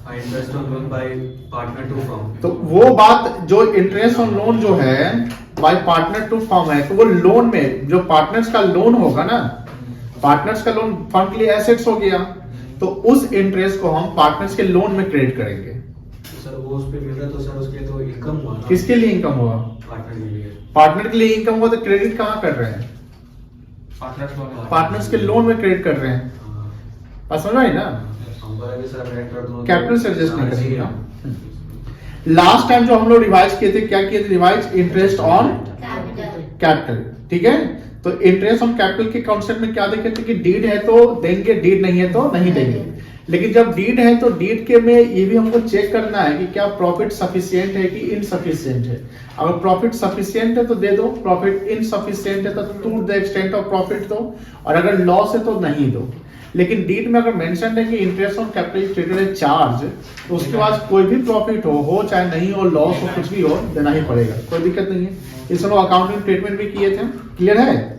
Interest on loan by partner to firm. तो वो बात जो इंटरेस्ट ऑन लोन जो है बाय पार्टनर टू फर्म है, तो वो लोन में जो पार्टनर्स का लोन होगा ना, पार्टनर्स का लोन फर्म के लिए एसेट्स हो गया, तो उस इंटरेस्ट को हम पार्टनर्स के लोन में क्रेडिट करेंगे। सर वो उस पे मिल रहा तो सर उसके तो इनकम हुआ ना। किसके लिए इनकम हुआ? पार्टनर के लिए। पार्टनर के लिए इनकम हुआ, तो क्रेडिट कहाँ कर रहे हैं? पार्टनर्स के लोन में क्रेडिट कर रहे हैं। बात समझ आई ना? कैपिटल से एडजस्ट नहीं करेंगे ना। लास्ट टाइम जो हम लोग रिवाइज किए थे, क्या किए थे रिवाइज? इंटरेस्ट ऑन कैपिटल, ठीक है। तो इंटरेस्ट ऑन कैपिटल के कॉन्सेप्ट में क्या देखे थे कि डीड है तो देंगे, डीड नहीं है तो नहीं देंगे। लेकिन जब डीड है तो डीड के में ये भी हमको चेक करना है कि क्या प्रॉफिट सफिशिएंट है कि इनसफिशिएंट है। अगर प्रॉफिट सफिशिएंट है तो दे दो, प्रॉफिट इनसफिशिएंट है तो to the extent of profit दो, और अगर लॉस है तो नहीं दो। लेकिन डीड में अगर मेंशन है कि interest on capital treated as charge, तो उसके बाद कोई भी प्रॉफिट हो चाहे नहीं हो, लॉस हो, कुछ भी हो, देना ही पड़ेगा, कोई दिक्कत नहीं है। इस लोग अकाउंटिंग ट्रीटमेंट भी किए थे, क्लियर है?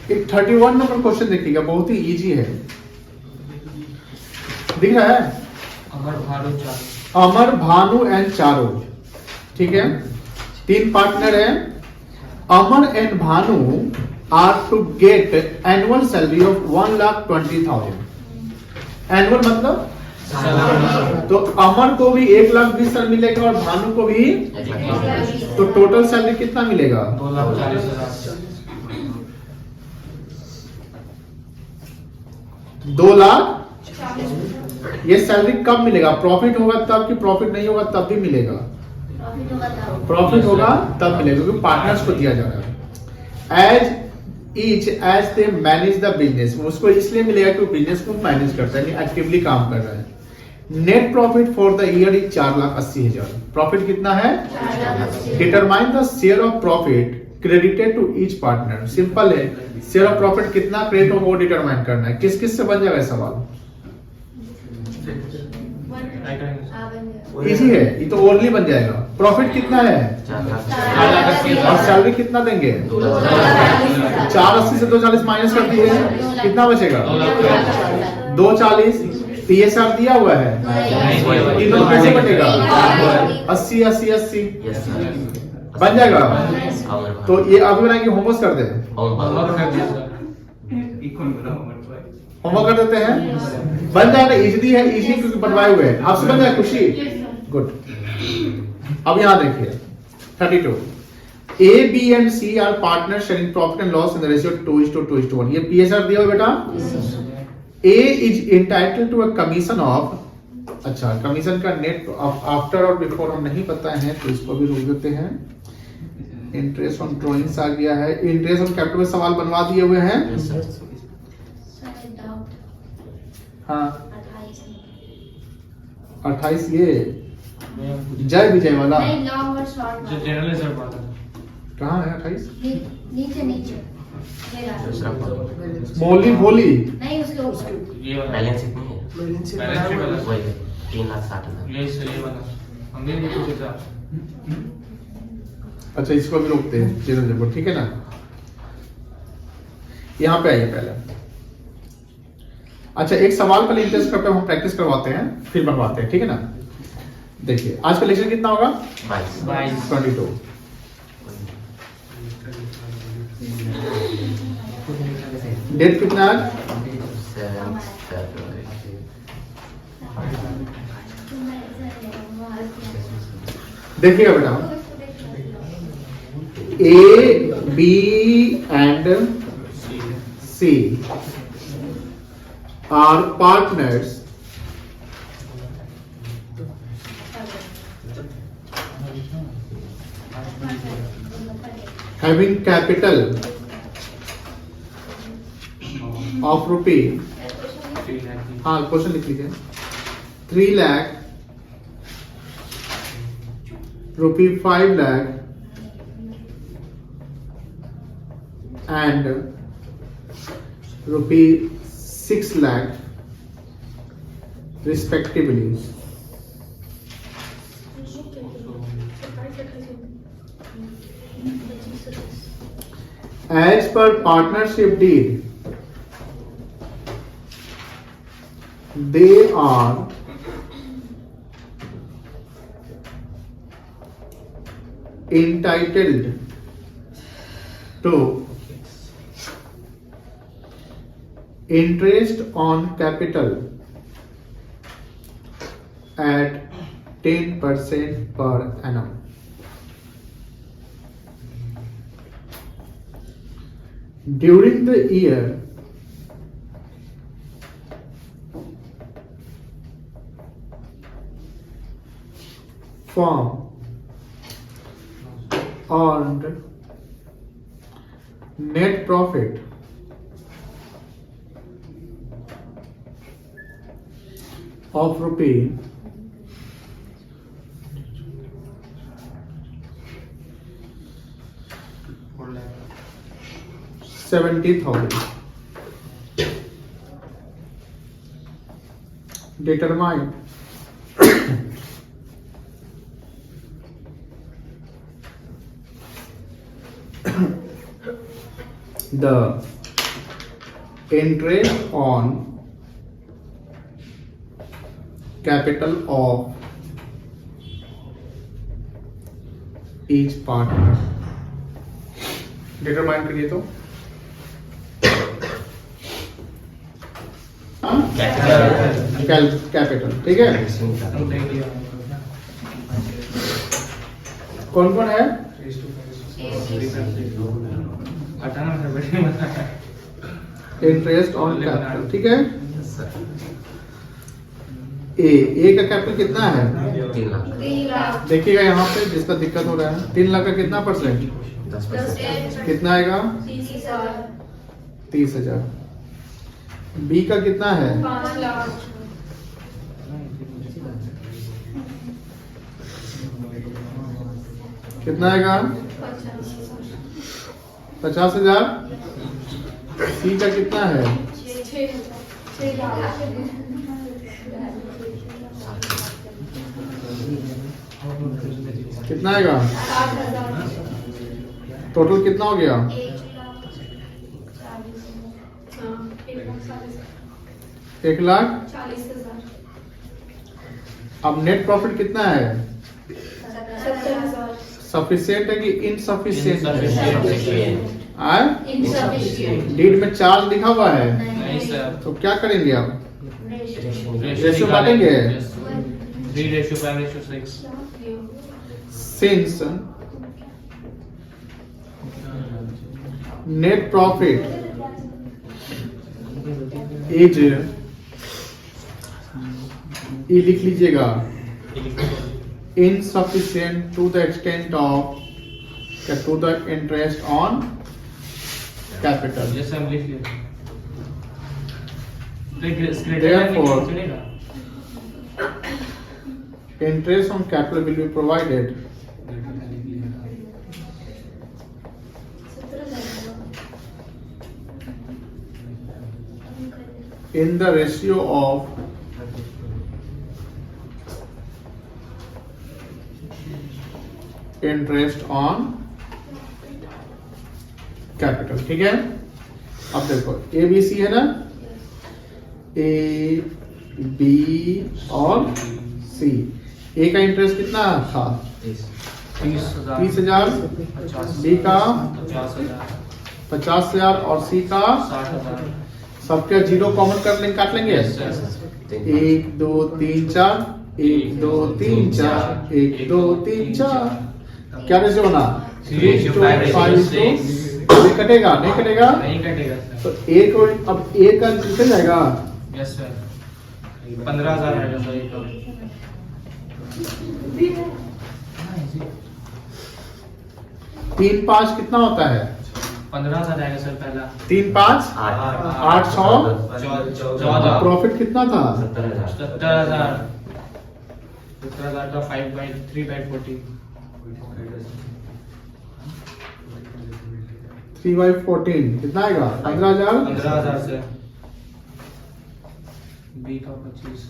एक 31 नंबर क्वेश्चन देखिएगा, बहुत ही इजी है, दिख रहा है? अमर भानु एंड चारो, ठीक है, तीन पार्टनर हैं। Amar and Bhanu are to get annual salary of 1,20,000। Annual मतलब तो अमर को भी 1,20,000 मिलेगा और भानु को भी, तो टोटल सैलरी कितना मिलेगा? 2,40,000। ये सैलरी कब मिलेगा? प्रॉफिट होगा तब कि प्रॉफिट नहीं होगा तब भी मिलेगा? प्रॉफिट होगा तब मिलेगा, क्योंकि पार्टनर्स को दिया जा रहा है। As they manage the business, उसको इसलिए मिलेगा कि बिजनेस को मैनेज करता है, एक्टिवली काम कर रहा है। Net profit for the year is 4,80,000। Profit कितना है? Determine the share of profit credited to each partner. Simple है, शेयर ऑफ प्रॉफिट कितना क्रेडिट होगा वो डिटरमाइन करना है। किस किस से बन जाएगा सवाल? इजी है, ये तो ओनली बन जाएगा। प्रॉफिट कितना है? और सैलरी कितना देंगे? 480 से 240 माइनस कर दिए, कितना बचेगा? 240। पीएसआर दिया हुआ है, तीनों कैसे बनेगा? 80 80 80 बन जाएगा। तो ये अभी बनाएंगे, होमवर्क कर दे, होमवर्क कर देते हैं, बन जाएगा। इजी है, इजी क्योंकि बनवाए हुए हैं आपसे, बन जाएगा। खुशी, गुड। अब यहां देखिए 32, A, B and C are partner sharing profit and loss in the ratio 2:1। ये पीएसआर दिया हुआ बेटा। A is entitled to a commission of, अच्छा कमीशन का नेट आफ्टर और बिफोर हम नहीं पता है, तो इसको भी रोक देते हैं। इंटरेस्ट ऑन ड्रॉइंग्स आ गया है। इंटरेस्ट ऑन कैपिटल में सवाल बनवा दिए हुए हैं। हाँ 28 ये जय विजय वाला कहाँ है? 28 नीचे मोली भोली नहीं, उसके ये वाला बैलेंस शीट नहीं है, बैलेंस शीट वाला वही 3,60,000। ये इसलिए वाला हमने नहीं पूछा था। अच्छा इसको भी रोकते हैं, चलो ठीक है ना। यहाँ पे आइए पहले। अच्छा एक सवाल पर इंटरेस्ट करते हम प्रैक्टिस करवाते हैं, फिर बनवाते हैं, ठीक है ना। देखिए आज का लेक्चर कितना होगा? 22। डेट कितना है? 7 देखिएगा बेटा, A, B and C are partners having capital of rupee हाँ क्वेश्चन लिख लीजिए 3 लाख रुपी 5 lakh and rupee 6 lakh respectively as per partnership deed they are entitled to interest on capital at 10% per annum. During the year firm earned net profit of rupee 70,000. Determine the interest on capital of each partner. Determine करिए तो capital ठीक है। कौन कौन है? Interest on capital ठीक है। ए का कैपिटल कितना है? 3 लाख। देखिएगा यहाँ पे जिसका दिक्कत हो रहा है 3 लाख का कितना परसेंट? 10%। कितना आएगा? 30,000। बी का कितना है? 5 लाख। कितना आएगा? 50,000। सी का कितना है? 6 लाख। कितना आएगा? 60,000। टोटल कितना हो गया? 1,40,000। अब नेट प्रॉफिट कितना है? 70,000। सफिशिएंट है कि इनसफिशिएंट है? Insufficient। डीड में चार्ज लिखा हुआ है नहीं सर, तो क्या करेंगे आप? रेशियो रेशियो बांटेंगे? 3:5:6। सिंस नेट प्रॉफिट इज ये लिख लीजिएगा insufficient to the extent of to the interest on capital. Yes, I'm listening. Therefore, interest on capital will be provided in the ratio of interest on capital ठीक है। अब देखो A B C है ना, A B और सी। ए का interest कितना था? 30,000। बी का 50,000 और सी का 60,000। सबका जीरो कॉमन कर लेंगे, काट लेंगे। 1 2 3 4 1 2 3 4 1 2 3 4 क्या रेशियो बना? 3:5:6। कटेगा नहीं कटेगा? नहीं कटेगा सर। तो ए को अब ए का निकल जाएगा। यस सर, 15,000 आएगा सर एक। 3 5 कितना होता है? 15,000 आएगा सर पहला। 3 5 800 14 प्रॉफिट कितना था? 70,000 का 3/40 3/14 कितना आएगा? 15,000 15,000 से बी का 25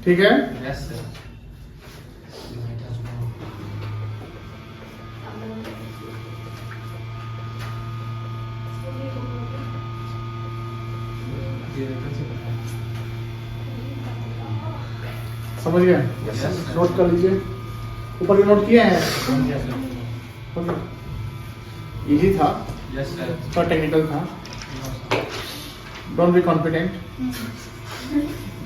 ठीक है। Yes sir. समझ गए? नोट कर लीजिए, ऊपर भी नोट किए हैं। इजी था, यस सर। थोड़ा टेक्निकल था। Don't be confident.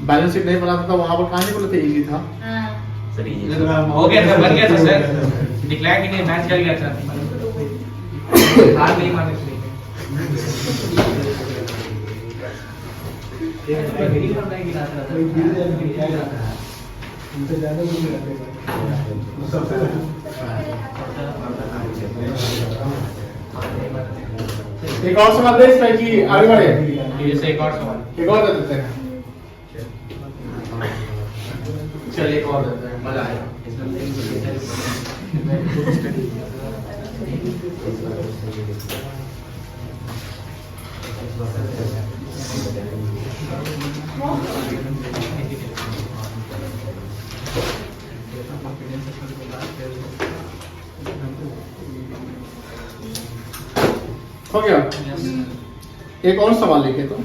Balance sheet नहीं बना था वहां पर कहां बोले थे इजी था। हो गया था, बन गया था सर। डिक्लेयर कि नहीं, मैच कर गया था। हार नहीं माने थे। एक और सवाल दे इसमें कि आगे बढ़े? ये से एक और सवाल। एक और दे देते हैं। चलिए एक और देते हैं, मजा आएगा। हो गया। Yes sir. एक और सवाल लिखे तो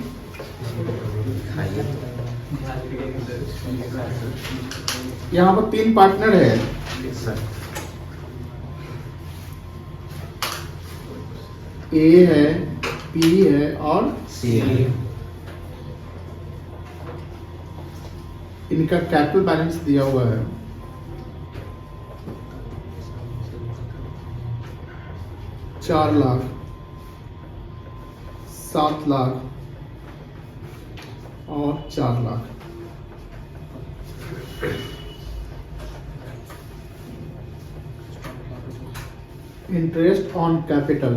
यहाँ पर 3 पार्टनर है। ए है, पी है और सी है। इनका कैपिटल बैलेंस दिया हुआ है 4 लाख, 7 लाख और 4 लाख। इंटरेस्ट ऑन कैपिटल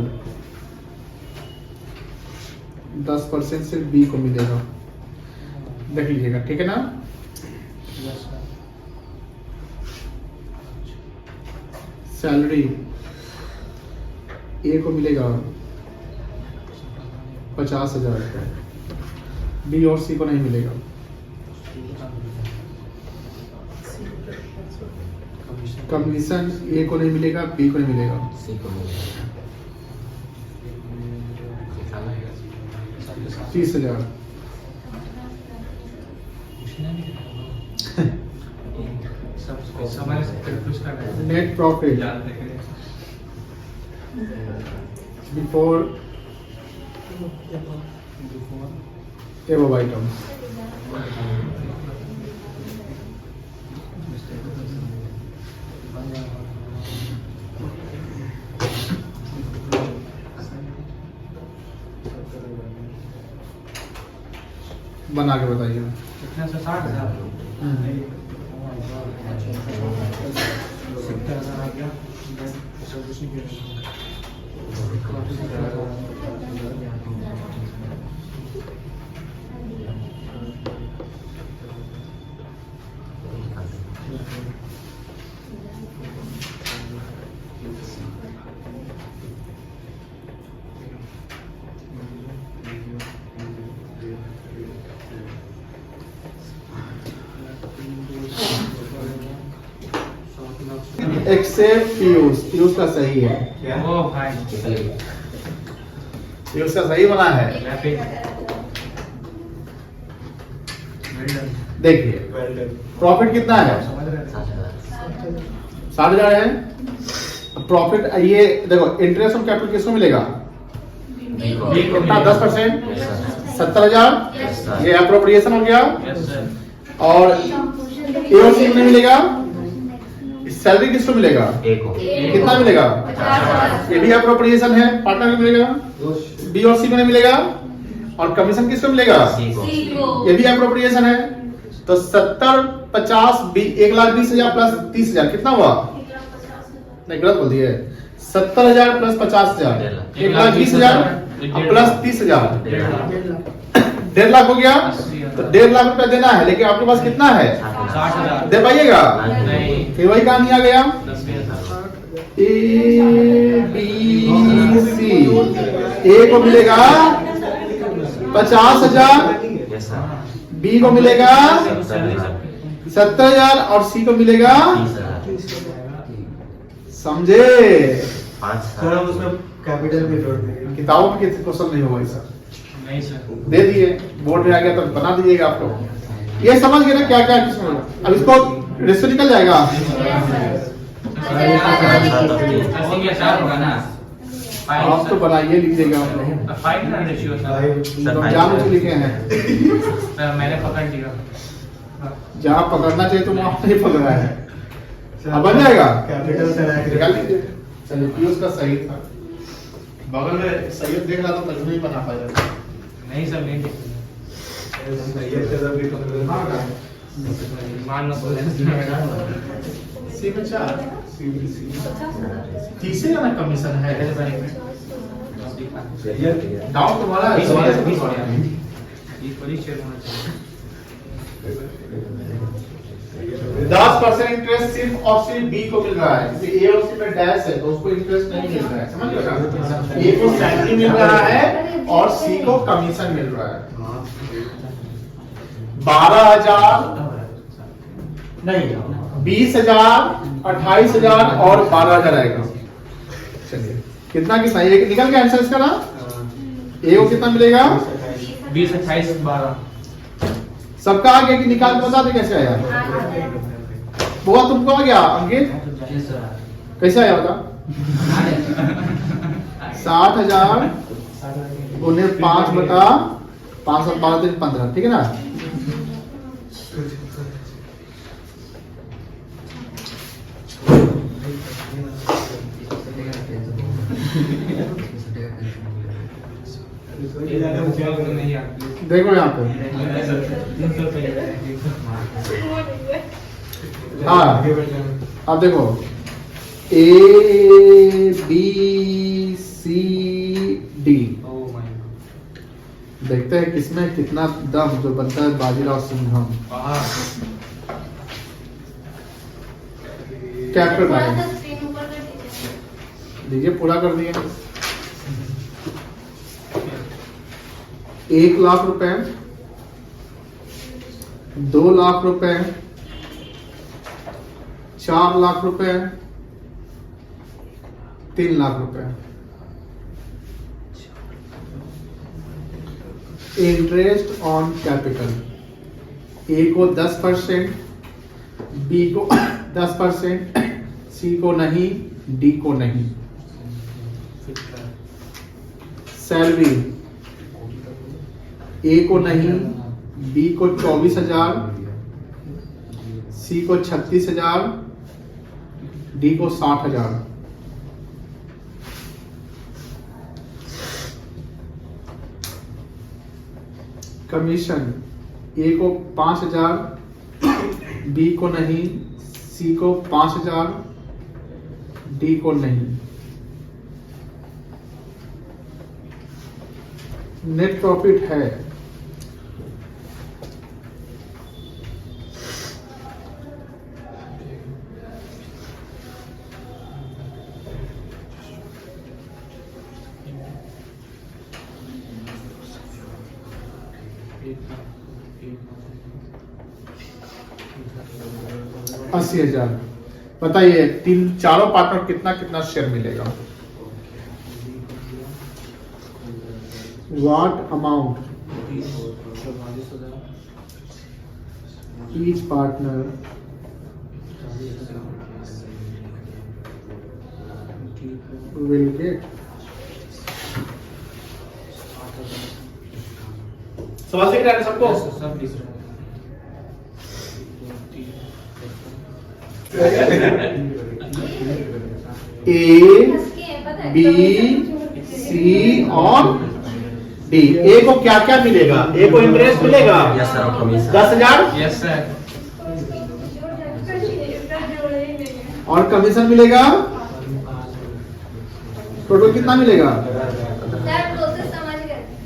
10% से बी को मिलेगा, देख लीजिएगा, ठीक है ना। Yes sir. सैलरी ए को मिलेगा 50,000 रुपये, बी और सी को नहीं मिलेगा। कमीशन ए को नहीं मिलेगा, बी को नहीं मिलेगा। सी को मिलेगा 30,000। सब समझ सकते कुछ कर रहे हैं। Net profit before above items बना के बताइए। कितना सर? 60,000 70,000 आ गया। सब कुछ नहीं किया। एक्सेप्ट पीयूष का सही है। ओ भाई पीयूष का सही बना है। देखिए प्रॉफिट कितना है? 60,000 है। प्रॉफिट ये देखो, इंटरेस्ट ऑन कैपिटल किसको मिलेगा? कितना? 10%, 70,000। ये अप्रोप्रिएशन हो गया। Yes sir. और ए और सी को नहीं मिलेगा। सैलरी किसको मिलेगा? ए को कितना मिलेगा? 50,000। ये भी अप्रोप्रिएशन है, पार्टनर को मिलेगा। बी और सी को नहीं मिलेगा। और कमीशन किसको मिलेगा? सी को ये भी अप्रोप्रिएशन है। तो 70 50 1,20,000 प्लस 30,000 कितना हुआ? नहीं गलत बोल दिए। 70,000 प्लस 50,000 1,20,000 प्लस 30,000 1.5 लाख हो गया। तो 1.5 लाख रुपया देना है, लेकिन आपके पास कितना है? 60,000 दे पाइएगा? नहीं। फिर वही कहानी आ गया। 10,000 ए बी सी, ए को मिलेगा 50,000, बी को मिलेगा 70,000 और सी को मिलेगा, समझे? सर हम उसमें कैपिटल भी जोड़ देंगे। किताबों में कितने क्वेश्चन नहीं होगा सर, नहीं सर। दे दिए, बोर्ड में आ गया तो बना दीजिएगा आप लोग। ये समझ गए ना क्या क्या किस्म होगा। अब इसको रेशो निकल जाएगा। आप तो बनाइए, लिखिएगा आप लोग। 5 ना रेशियो सर। जानबूझ के लिखे हैं, मैंने पकड़ लिया। जहाँ पकड़ना चाहिए तो वहाँ नहीं पकड़ा है। अब बन जाएगा, कैपिटल से निकाल लीजिए। चलिए पीयूष का सही था, बगल में सैयद देख रहा था तभी नहीं बना पाया। नहीं सर, नहीं देखा। मान लो सी में 4 तीसरे ना कमीशन है। डाउट तुम्हारा है? 10% इंटरेस्ट सिर्फ और सिर्फ बी को मिल रहा है। जैसे ए और सी में डैश है तो उसको इंटरेस्ट नहीं मिल रहा है, समझ लो। ए को सैलरी मिल रहा है और सी को कमीशन मिल रहा है। 12,000 नहीं, 20,000 28,000 और 12,000 आएगा। चलिए कितना कितना ये निकल गया आंसर इसका ना। ए को कितना मिलेगा? 20 28 12। सबका आ गया कि निकाल के बता दे कैसे आया? बुआ तुमको आ गया अंकित? कैसे आया बता? 60,000 उन्हें 5 बटा 5 और 12 दिन 15, ठीक है ना। देखो यहाँ पे, हाँ अब देखो ए बी सी डी, देखते हैं किसमें कितना दम जो बनता है बाजीराव सिंघम। कैपिटल गाइड दीजिए, पूरा कर दिए। 1 लाख रुपए, 2 लाख रुपए, 4 लाख रुपए, 3 लाख रुपए। इंटरेस्ट ऑन कैपिटल, ए को 10%, बी को 10%, सी को नहीं, डी को नहीं। सैलरी ए को नहीं, बी को 24,000, सी को 36,000, डी को 60,000। कमीशन ए को 5,000, बी को नहीं, सी को 5,000, डी को नहीं। नेट प्रॉफिट है 80,000। बताइए चारों पार्टनर कितना कितना शेयर मिलेगा? What amount each partner will get? समझ रहे हैं सबको? सब दिख रहा A, B, C और D डी। ए को क्या क्या मिलेगा? ए को इंटरेस्ट मिलेगा Yes, sir. Commission. 10,000 yes sir और कमीशन मिलेगा टोटल कितना मिलेगा?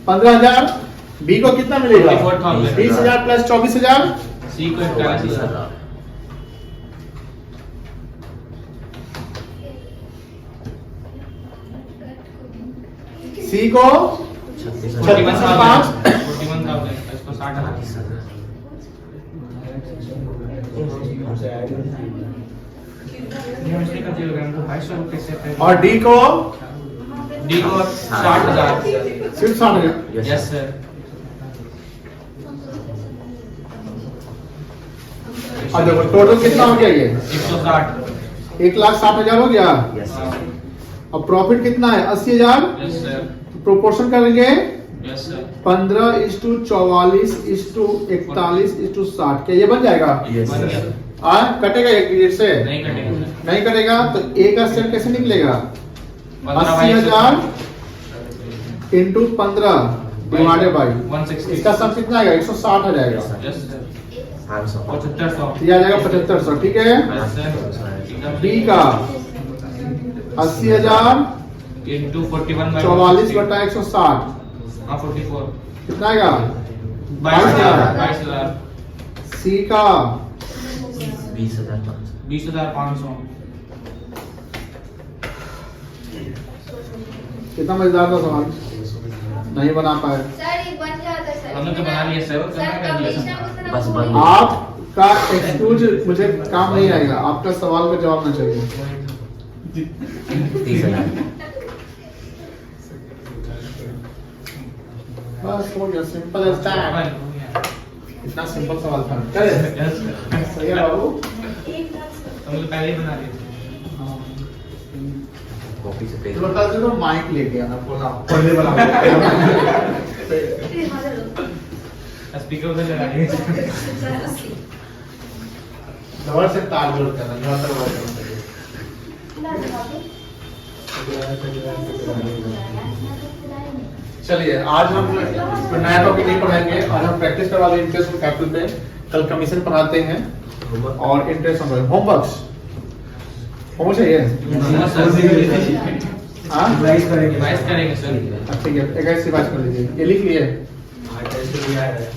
15,000। बी को कितना मिलेगा? 24,000। 20,000 प्लस 24,000। सी को 41,000 सी को 41,000 इसको 60,000 और डी को डी को 60,000 सिर्फ 60,000। यस सर और देखो टोटल कितना हो गया? ये 160 1,60,000 हो गया। Yes. और प्रॉफिट कितना है? 80,000। यस सर प्रोपोर्शन करेंगे यस सर 15:44:41:60। क्या ये बन जाएगा? Yes, बन sir. गया। कटेगा एक डिजिट से? नहीं कटेगा सर नहीं कटेगा तो ए का सेल कैसे निकलेगा? 80,000 इंटू 15 डिवाइडेड बाई 160 इसका सम कितना आएगा? 160 आ जाएगा। Yes sir 500. 7500 ये आ जाएगा 7500। ठीक है। यस सर बी का 80,000 इनटू 41 बाय 44/160 हां 44 कितना आएगा? 22,000 सी का 20,500. 20,500 कितना मजेदार था सवाल, नहीं बना पाए। हमने तो बना लिया सर करना कर दिया सर बस बन आपका एक्सक्यूज मुझे काम नहीं आएगा, आपका सवाल का जवाब ना चाहिए। 30,000. बस हो गया, सिंपल एज दैट। इतना सिंपल सवाल था। चले यस सही है बाबू। हमने तो पहले ही बना लिया कॉपी से पेज. बता दो माइक लेके आना, बोला पढ़ने वाला। स्पीकर उधर लगा दिए डबल से तार जोड़ करना, यहाँ तक बात करना चाहिए। चलिए आज हम नया टॉपिक नहीं पढ़ाएंगे, आज हम प्रैक्टिस करवा रहे हैं इंटरेस्ट ऑन कैपिटल पे। कल कमीशन पढ़ाते हैं और इंटरेस्ट ऑन होमवर्क्स चाहिए। हाँ रिवाइज करेंगे। रिवाइज करेंगे सर ठीक है, एक ऐसी बात कर लीजिए, ये लिख लिए। टेस्ट लिया है।